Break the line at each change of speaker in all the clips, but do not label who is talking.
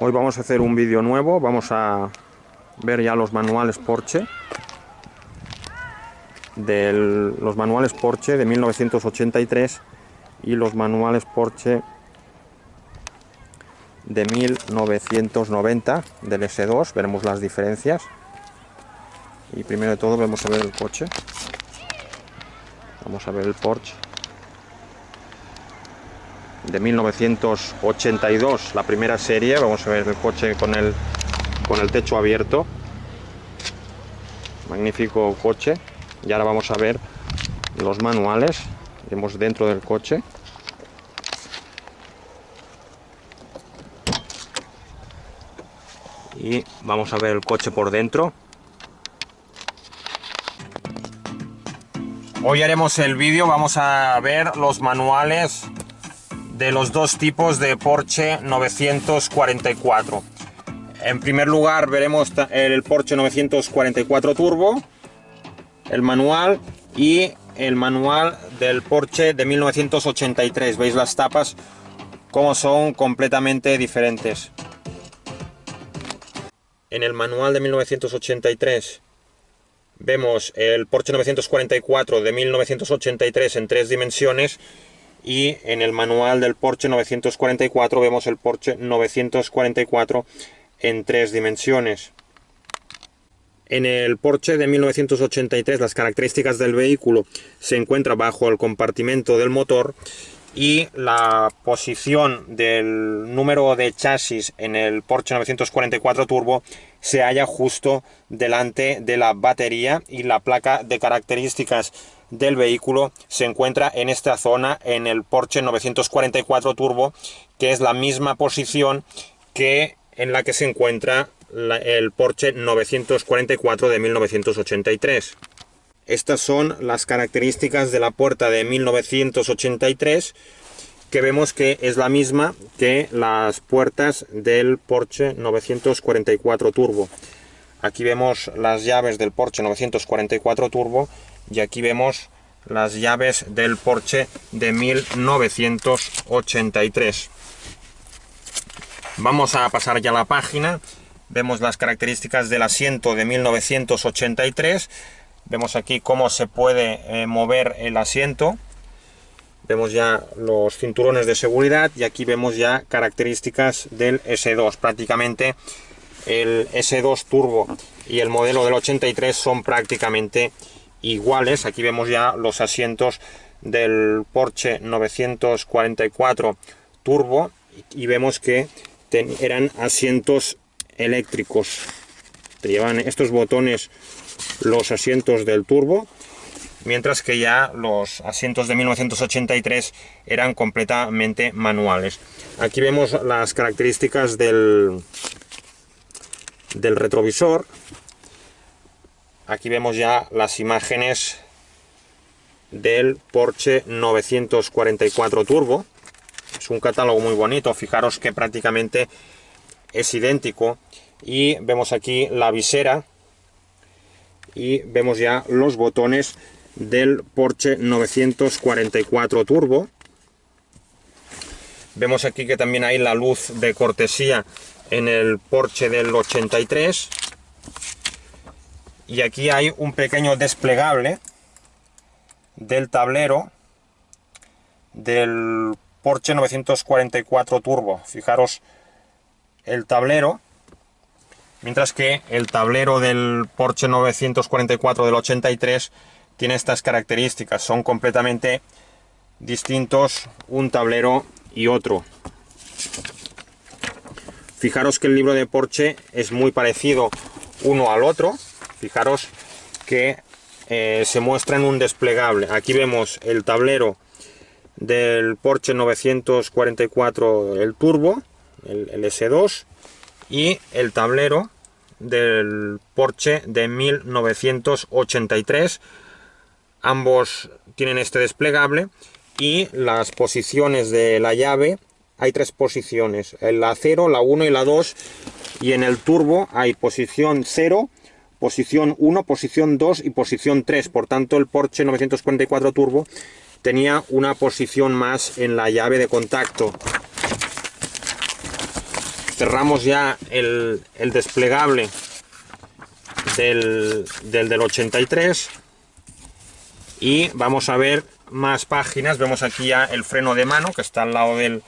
Hoy vamos a hacer un vídeo nuevo, vamos a ver ya los manuales Porsche, los manuales Porsche de 1983 y los manuales Porsche de 1990 del S2, veremos las diferencias. Y primero de todo vamos a ver el coche, vamos a ver el Porsche de 1982, la primera serie. Vamos a ver el coche con el techo abierto, magnífico coche. Y ahora vamos a ver los manuales, vemos dentro del coche. Y vamos a ver el coche por dentro. Hoy haremos el vídeo, vamos a ver los manuales de los dos tipos de Porsche 944. En primer lugar veremos el Porsche 944 Turbo, el manual, y el manual del Porsche de 1983. Veis las tapas como son completamente diferentes. En el manual de 1983 vemos el Porsche 944 de 1983 en 3 dimensiones, y en el manual del Porsche 944 vemos el Porsche 944 en 3 dimensiones. En el Porsche de 1983 las características del vehículo se encuentran bajo el compartimento del motor, y la posición del número de chasis en el Porsche 944 Turbo se halla justo delante de la batería, y la placa de características del vehículo se encuentra en esta zona en el Porsche 944 Turbo, que es la misma posición que en la que se encuentra el Porsche 944 de 1983. Estas son las características de la puerta de 1983, que vemos que es la misma que las puertas del Porsche 944 Turbo. Aquí vemos las llaves del Porsche 944 Turbo y aquí vemos las llaves del Porsche de 1983. Vamos a pasar ya la página. Vemos las características del asiento de 1983. Vemos aquí cómo se puede mover el asiento. Vemos ya los cinturones de seguridad, y aquí vemos ya características del S2. Prácticamente el S2 Turbo y el modelo del 83 son prácticamente iguales. Aquí vemos ya los asientos del Porsche 944 Turbo, y vemos que eran asientos eléctricos. Llevan estos botones los asientos del Turbo, mientras que ya los asientos de 1983 eran completamente manuales. Aquí vemos las características del retrovisor. Aquí vemos ya las imágenes del Porsche 944 Turbo. Es un catálogo muy bonito, fijaros que prácticamente es idéntico. Y vemos aquí la visera, y vemos ya los botones del Porsche 944 Turbo. Vemos aquí que también hay la luz de cortesía en el Porsche del 83. Y aquí hay un pequeño desplegable del tablero del Porsche 944 Turbo. Fijaros el tablero, mientras que el tablero del Porsche 944 del 83 tiene estas características. Son completamente distintos un tablero y otro. Fijaros que el libro de Porsche es muy parecido uno al otro. Fijaros que se muestra en un desplegable. Aquí vemos el tablero del Porsche 944 el Turbo, el S2, y el tablero del Porsche de 1983. Ambos tienen este desplegable, y las posiciones de la llave, hay 3 posiciones, la 0, la 1 y la 2, y en el Turbo hay posición 0, posición 1, posición 2 y posición 3. Por tanto, el Porsche 944 Turbo tenía una posición más en la llave de contacto. cerramos ya el desplegable del 83 y vamos a ver más páginas. Vemos aquí ya el freno de mano que está al lado del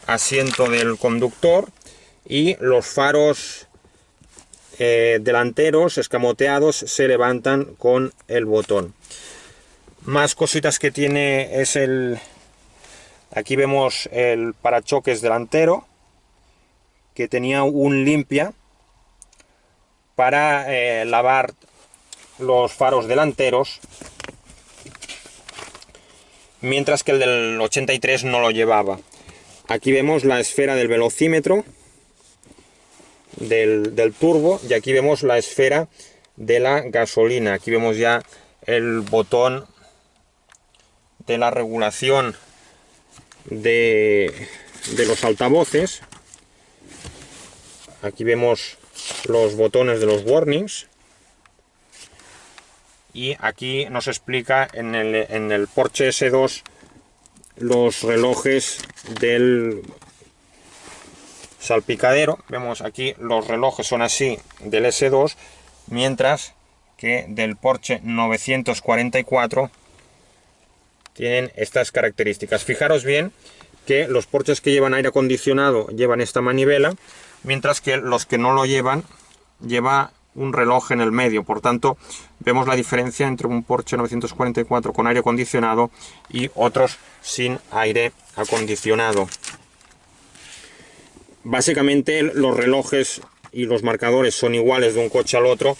asiento del conductor y los faros delanteros escamoteados se levantan con el botón. Más cositas que tiene es aquí vemos el parachoques delantero, que tenía un limpia para lavar los faros delanteros, mientras que el del 83 no lo llevaba. Aquí vemos la esfera del velocímetro del turbo y aquí vemos la esfera de la gasolina. Aquí vemos ya el botón de la regulación de los altavoces. Aquí vemos los botones de los warnings y aquí nos explica en el Porsche S2 los relojes del salpicadero. Vemos aquí los relojes son así del S2, mientras que del Porsche 944 tienen estas características. Fijaros bien que los Porsches que llevan aire acondicionado llevan esta manivela, mientras que los que no lo llevan lleva un reloj en el medio. Por tanto, vemos la diferencia entre un Porsche 944 con aire acondicionado y otros sin aire acondicionado. Básicamente los relojes y los marcadores son iguales de un coche al otro,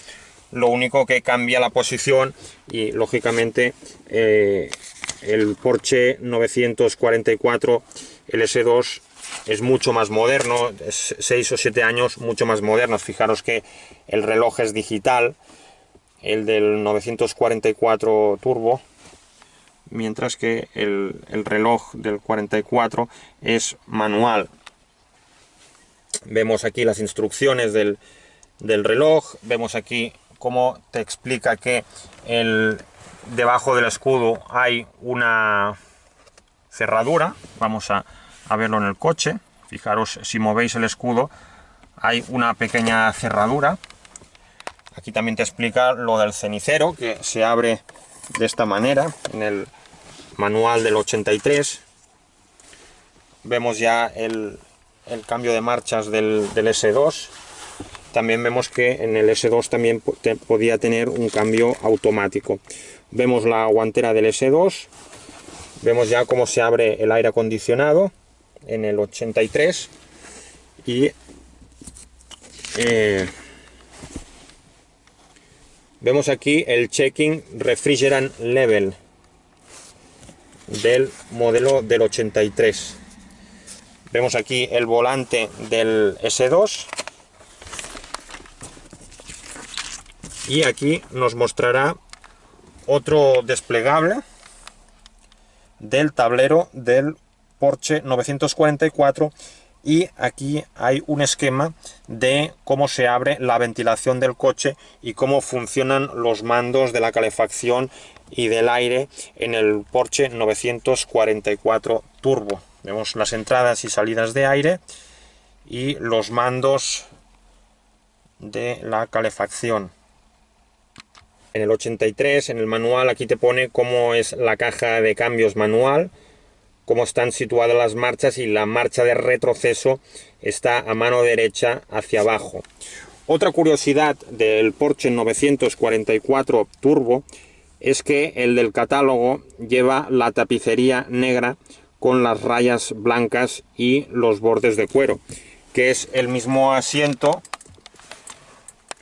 lo único que cambia la posición y lógicamente el Porsche 944, el S2, es mucho más moderno, es 6 o 7 años mucho más modernos. Fijaros que el reloj es digital, el del 944 Turbo, mientras que el reloj del 44 es manual. Vemos aquí las instrucciones del reloj, vemos aquí cómo te explica que debajo del escudo hay una cerradura. Vamos a verlo en el coche. Fijaros, si movéis el escudo hay una pequeña cerradura. Aquí también te explica lo del cenicero, que se abre de esta manera en el manual del 83. Vemos ya el cambio de marchas del S2. También vemos que en el S2 también podía tener un cambio automático. Vemos la guantera del S2. Vemos ya cómo se abre el aire acondicionado en el 83. Y vemos aquí el Checking Refrigerant Level del modelo del 83. Vemos aquí el volante del S2. Y aquí nos mostrará otro desplegable del tablero del Porsche 944. Y aquí hay un esquema de cómo se abre la ventilación del coche y cómo funcionan los mandos de la calefacción y del aire en el Porsche 944 Turbo. Vemos las entradas y salidas de aire y los mandos de la calefacción. En el 83, en el manual, aquí te pone cómo es la caja de cambios manual, cómo están situadas las marchas, y la marcha de retroceso está a mano derecha hacia abajo. Otra curiosidad del Porsche 944 Turbo es que el del catálogo lleva la tapicería negra con las rayas blancas y los bordes de cuero, que es el mismo asiento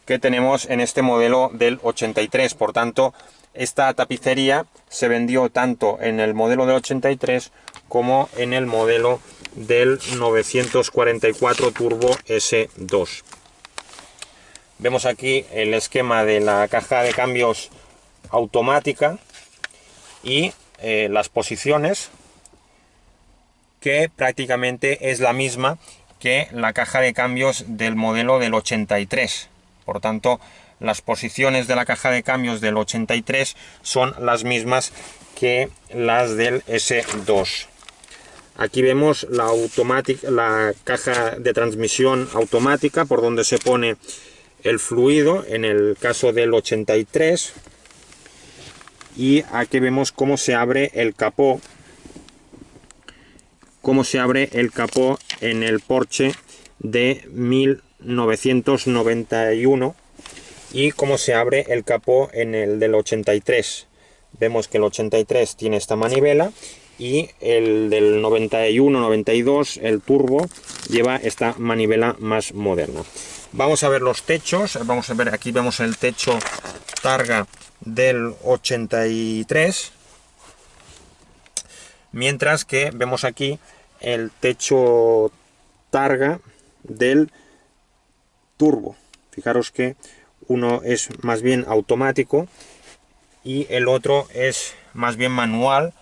que tenemos en este modelo del 83. Por tanto, esta tapicería se vendió tanto en el modelo del 83 como en el modelo del 944 Turbo S2. Vemos aquí el esquema de la caja de cambios automática y las posiciones, que prácticamente es la misma que la caja de cambios del modelo del 83. Por tanto, las posiciones de la caja de cambios del 83 son las mismas que las del S2. Aquí vemos la caja de transmisión automática por donde se pone el fluido en el caso del 83. Y aquí vemos cómo se abre el capó. Cómo se abre el capó en el Porsche de 1991 y cómo se abre el capó en el del 83. Vemos que el 83 tiene esta manivela y el del 91-92, el turbo, lleva esta manivela más moderna. Vamos a ver los techos. Vamos a ver, aquí vemos el techo Targa del 83, mientras que vemos aquí el techo Targa del turbo. Fijaros que uno es más bien automático y el otro es más bien manual,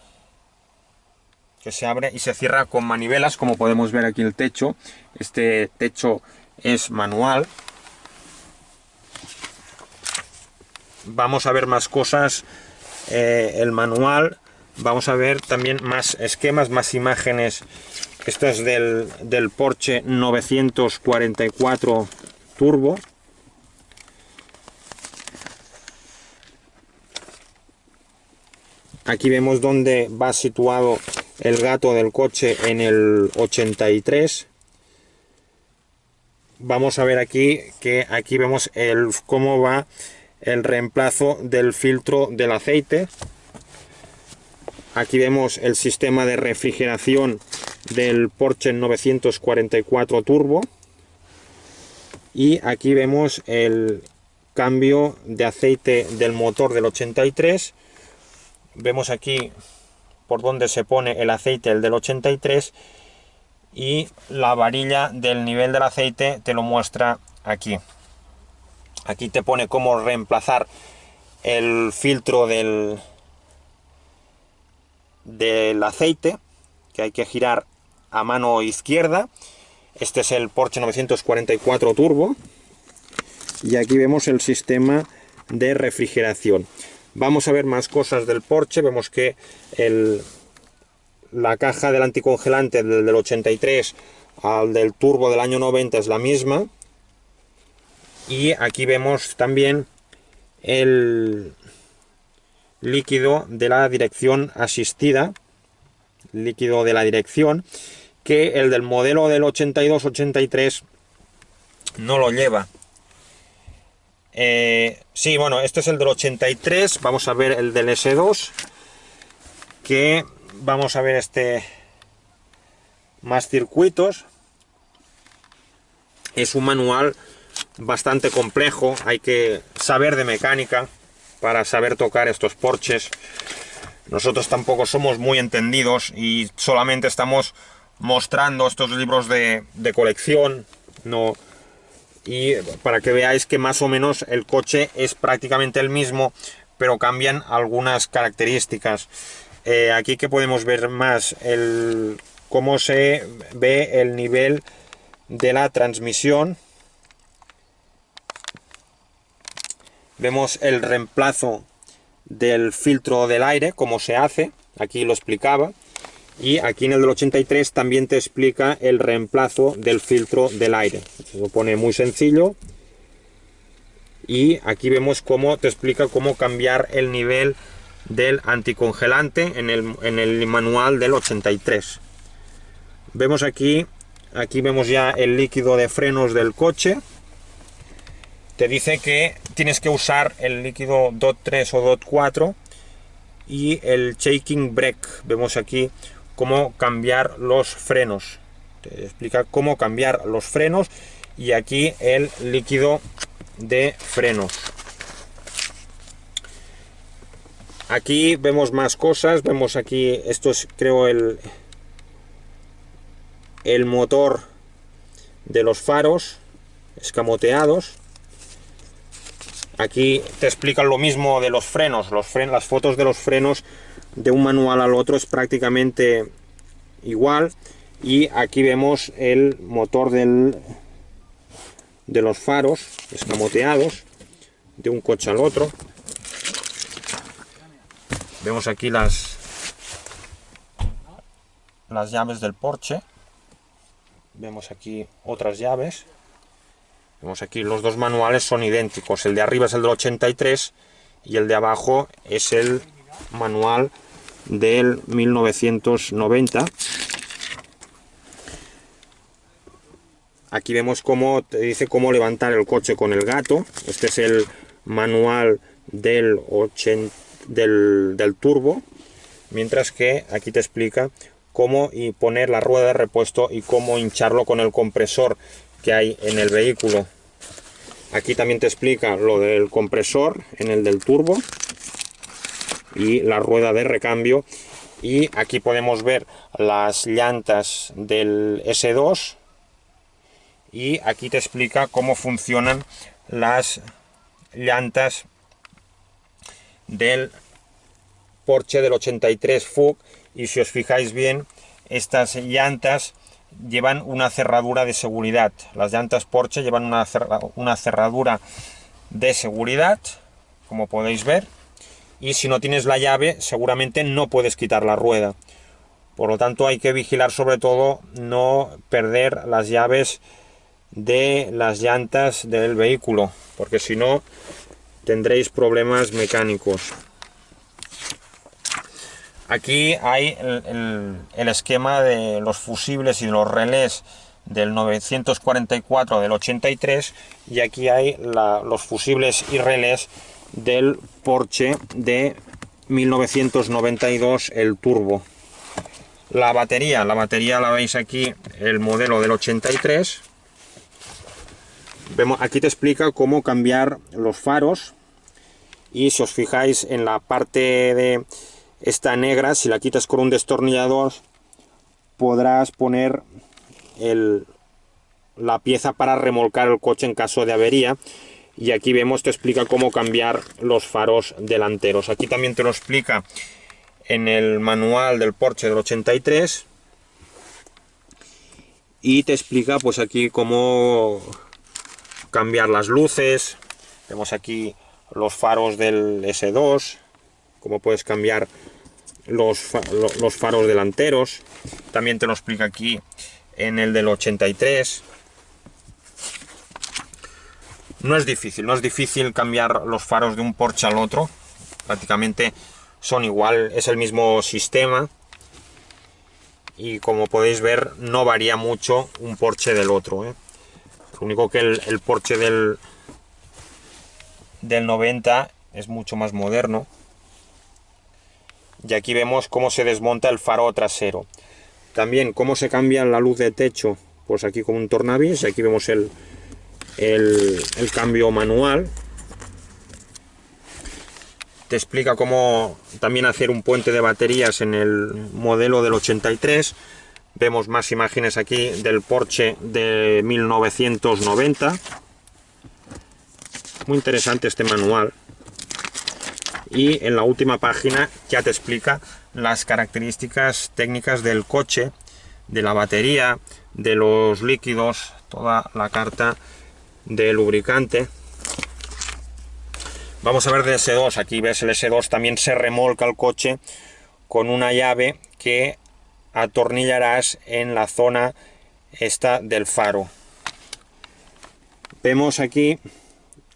que se abre y se cierra con manivelas, como podemos ver aquí el techo. Este techo es manual. Vamos a ver más cosas. El manual. Vamos a ver también más esquemas, más imágenes. Esto es del Porsche 944 Turbo. Aquí vemos dónde va situado el gato del coche en el 83. Vamos a ver aquí que aquí vemos cómo va el reemplazo del filtro del aceite. Aquí vemos el sistema de refrigeración del Porsche 944 Turbo. Y aquí vemos el cambio de aceite del motor del 83. Vemos aquí por donde se pone el aceite, el del 83, y la varilla del nivel del aceite te lo muestra aquí. Aquí te pone cómo reemplazar el filtro del aceite, que hay que girar a mano izquierda. Este es el Porsche 944 Turbo. Y aquí vemos el sistema de refrigeración. Vamos a ver más cosas del Porsche. Vemos que la caja del anticongelante del 83 al del turbo del año 90 es la misma. Y aquí vemos también el líquido de la dirección asistida, líquido de la dirección, que el del modelo del 82-83 no lo lleva. Sí, bueno, este es el del 83. Vamos a ver el del S2, que vamos a ver más circuitos. Es un manual bastante complejo, hay que saber de mecánica para saber tocar estos Porsches. Nosotros tampoco somos muy entendidos y solamente estamos mostrando estos libros de colección, no. Y para que veáis que más o menos el coche es prácticamente el mismo, pero cambian algunas características. Aquí que podemos ver más cómo se ve el nivel de la transmisión. Vemos el reemplazo del filtro del aire, cómo se hace, aquí lo explicaba. Y aquí en el del 83 también te explica el reemplazo del filtro del aire. Se lo pone muy sencillo. Y aquí vemos cómo te explica cómo cambiar el nivel del anticongelante en el manual del 83. Vemos aquí vemos ya el líquido de frenos del coche. Te dice que tienes que usar el líquido DOT 3 o DOT 4 y el shaking brake. Vemos aquí cómo cambiar los frenos. Te explica cómo cambiar los frenos y aquí el líquido de frenos. Aquí vemos más cosas. Vemos aquí, esto es creo el motor de los faros escamoteados. Aquí te explican lo mismo de los frenos. Las fotos de los frenos de un manual al otro es prácticamente igual. Y aquí vemos el motor de los faros escamoteados de un coche al otro. Vemos aquí las llaves del Porsche. Vemos aquí otras llaves. Vemos aquí los dos manuales son idénticos. El de arriba es el del 83 y el de abajo es el manual del 1990. Aquí vemos cómo te dice cómo levantar el coche con el gato. Este es el manual del turbo, mientras que aquí te explica cómo poner la rueda de repuesto y cómo hincharlo con el compresor que hay en el vehículo. Aquí también te explica lo del compresor en el del turbo y la rueda de recambio. Y aquí podemos ver las llantas del S2 y aquí te explica cómo funcionan las llantas del Porsche del 83 Fugue. Y si os fijáis bien, estas llantas llevan una cerradura de seguridad. Las llantas Porsche llevan una cerradura de seguridad, como podéis ver, y si no tienes la llave seguramente no puedes quitar la rueda. Por lo tanto hay que vigilar sobre todo no perder las llaves de las llantas del vehículo, porque si no tendréis problemas mecánicos. Aquí hay el esquema de los fusibles y los relés del 944 del 83 y aquí hay los fusibles y relés del Porsche de 1992, el turbo. La batería la veis aquí, el modelo del 83. Aquí te explica cómo cambiar los faros y si os fijáis en la parte de esta negra, si la quitas con un destornillador podrás poner la pieza para remolcar el coche en caso de avería. Y aquí vemos, te explica cómo cambiar los faros delanteros. Aquí también te lo explica en el manual del Porsche del 83 y te explica pues aquí cómo cambiar las luces. Vemos aquí los faros del S2, cómo puedes cambiar los faros delanteros. También te lo explica aquí en el del 83. No es difícil cambiar los faros de un Porsche al otro. Prácticamente son igual, es el mismo sistema. Y como podéis ver, no varía mucho un Porsche del otro, ¿eh? Lo único que el Porsche del 90 es mucho más moderno. Y aquí vemos cómo se desmonta el faro trasero. También cómo se cambia la luz de techo, pues aquí con un tornavis. Aquí vemos el cambio manual. Te explica cómo también hacer un puente de baterías en el modelo del 83. Vemos más imágenes aquí del Porsche de 1990. Muy interesante este manual. Y en la última página ya te explica las características técnicas del coche, de la batería, de los líquidos, toda la carta de lubricante. Vamos a ver del S2. Aquí ves el S2 también se remolca el coche con una llave que atornillarás en la zona esta del faro. Vemos aquí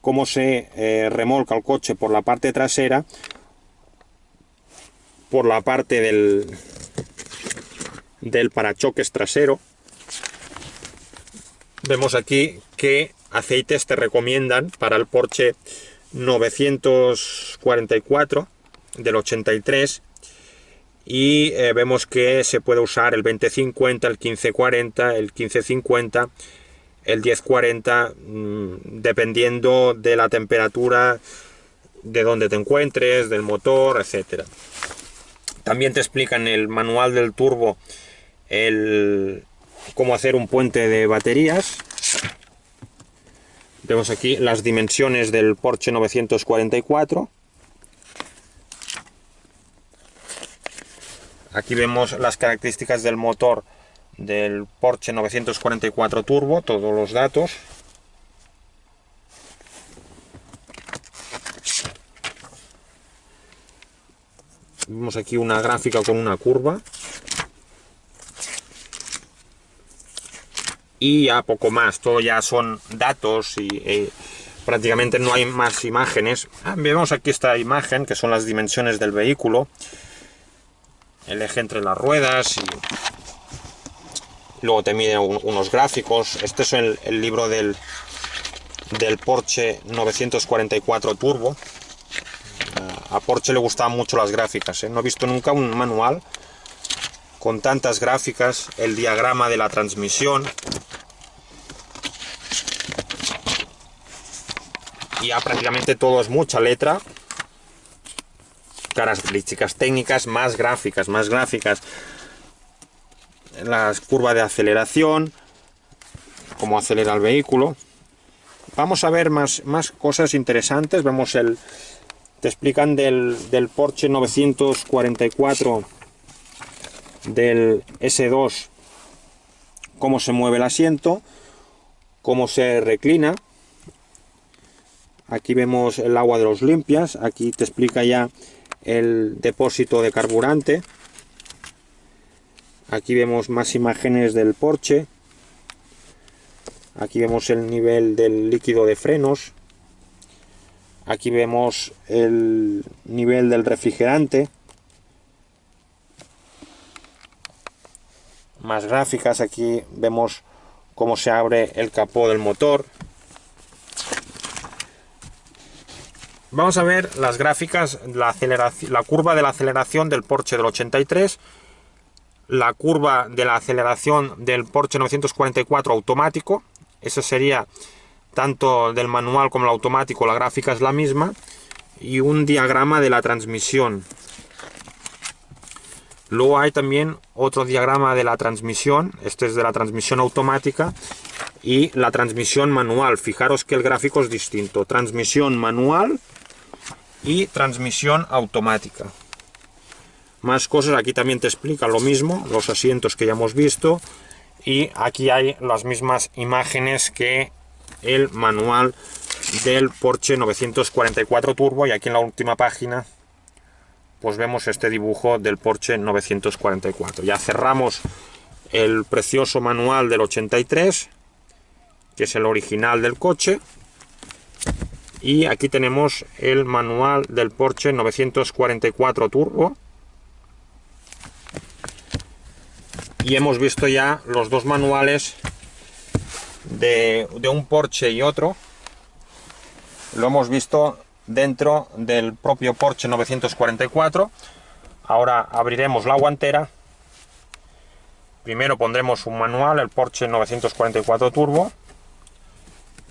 cómo se remolca el coche por la parte trasera, por la parte del parachoques trasero. Vemos aquí qué aceites te recomiendan para el Porsche 944 del 83 y vemos que se puede usar el 2050, el 1540, el 1550, el 1040, dependiendo de la temperatura de donde te encuentres, del motor, etcétera. También te explica en el manual del turbo cómo hacer un puente de baterías. Vemos aquí las dimensiones del Porsche 944. Aquí vemos las características del motor del Porsche 944 Turbo, todos los datos. Vemos aquí una gráfica con una curva. y ya poco más. Todo ya son datos y prácticamente no hay más imágenes. Vemos aquí esta imagen, que son las dimensiones del vehículo, el eje entre las ruedas, y luego te mide unos gráficos. Este es el libro del Porsche 944 Turbo. A Porsche le gustaban mucho las gráficas, ¿eh? No he visto nunca un manual con tantas gráficas. El diagrama de la transmisión. Y ya prácticamente todo es mucha letra. Características técnicas, más gráficas, más gráficas. La curva de aceleración, cómo acelera el vehículo. Vamos a ver más cosas interesantes. Vemos te explican del Porsche 944 del S2, cómo se mueve el asiento, cómo se reclina. Aquí vemos el agua de los limpias. Aquí te explica ya el depósito de carburante. Aquí vemos más imágenes del Porsche. Aquí vemos el nivel del líquido de frenos. Aquí vemos el nivel del refrigerante. Más gráficas. Aquí vemos cómo se abre el capó del motor. Vamos a ver las gráficas, la curva de la aceleración del Porsche del 83, la curva de la aceleración del Porsche 944 automático. Eso sería tanto del manual como el automático, la gráfica es la misma, y un diagrama de la transmisión. Luego hay también otro diagrama de la transmisión. Este es de la transmisión automática y la transmisión manual. Fijaros que el gráfico es distinto: transmisión manual y transmisión automática. Más cosas. Aquí también te explica lo mismo, los asientos que ya hemos visto, y aquí hay las mismas imágenes que el manual del Porsche 944 Turbo. Y aquí en la última página pues vemos este dibujo del Porsche 944. Ya cerramos el precioso manual del 83, que es el original del coche, y aquí tenemos el manual del Porsche 944 Turbo. Y hemos visto ya los dos manuales de un Porsche y otro. Lo hemos visto dentro del propio Porsche 944. Ahora abriremos la guantera. Primero pondremos un manual, el Porsche 944 Turbo.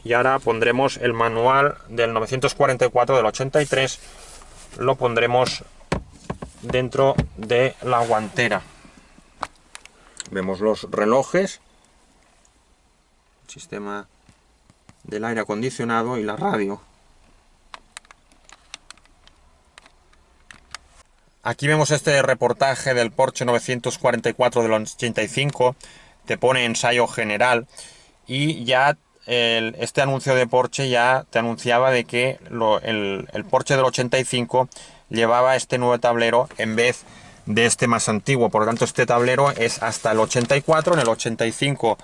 Y ahora pondremos el manual del 944 del 83. Lo pondremos dentro de la guantera. Vemos los relojes, el sistema del aire acondicionado y la radio. Aquí vemos este reportaje del Porsche 944 del 85. Te pone ensayo general, y ya este anuncio de Porsche ya te anunciaba de que el Porsche del 85 llevaba este nuevo tablero en vez de este más antiguo. Por lo tanto, este tablero es hasta el 84. En el 85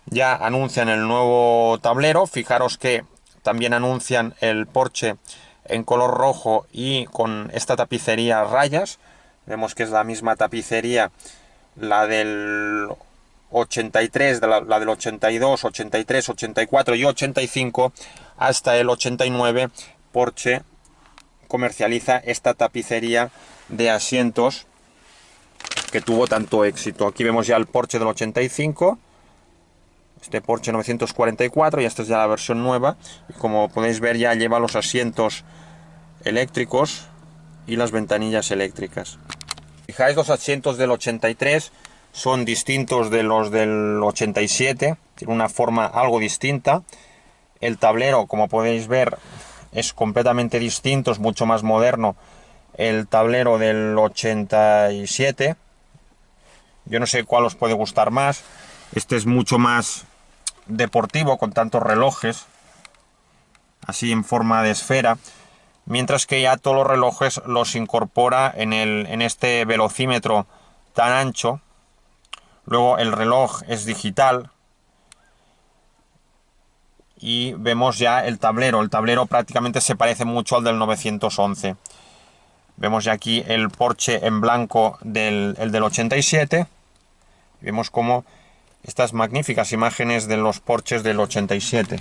ya anuncian el nuevo tablero. Fijaros que también anuncian el Porsche en color rojo y con esta tapicería a rayas. Vemos que es la misma tapicería, la del 83, la del 82, 83, 84 y 85. Hasta el 89 Porsche comercializa esta tapicería de asientos que tuvo tanto éxito. Aquí vemos ya el Porsche del 85, este Porsche 944, y esta es ya la versión nueva. Y como podéis ver, ya lleva los asientos eléctricos y las ventanillas eléctricas. Fijáis, los asientos del 83 son distintos de los del 87, tiene una forma algo distinta. El tablero, como podéis ver, es completamente distinto, es mucho más moderno el tablero del 87. Yo no sé cuál os puede gustar más. Este es mucho más deportivo, con tantos relojes, así en forma de esfera. Mientras que ya todos los relojes los incorpora en este velocímetro tan ancho. Luego el reloj es digital. y vemos ya el tablero. El tablero prácticamente se parece mucho al del 911. Vemos ya aquí el Porsche en blanco el del 87. Vemos como estas magníficas imágenes de los Porsches del 87.